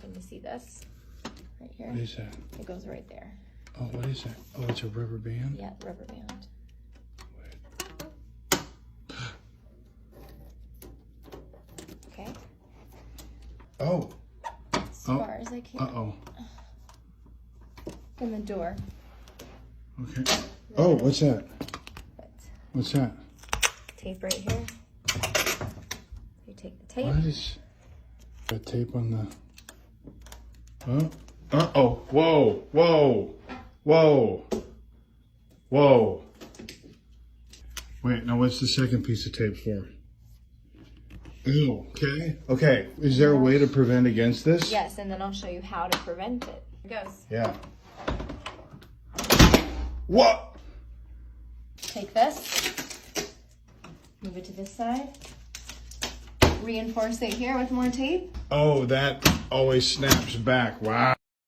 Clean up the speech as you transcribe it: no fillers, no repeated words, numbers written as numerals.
can you see this? Right here. What is that? It goes right there. Oh, what is that? Oh, it's a rubber band? Yeah, rubber band. Okay. Oh. As far as I can. Uh-oh. In the door. Okay. Oh, what's that? But What's that? tape right here. You take the tape. What is that tape on the... Oh. Uh-oh. Whoa. Whoa. Whoa. Whoa. Wait, now what's the second piece of tape for? Ew. Okay. Okay. Is there a way to prevent against this? Yes, and then I'll show you how to prevent it. Here it goes. Yeah. What? Take this. Move it to this side. Reinforce it here with more tape. Oh, that always snaps back. Wow.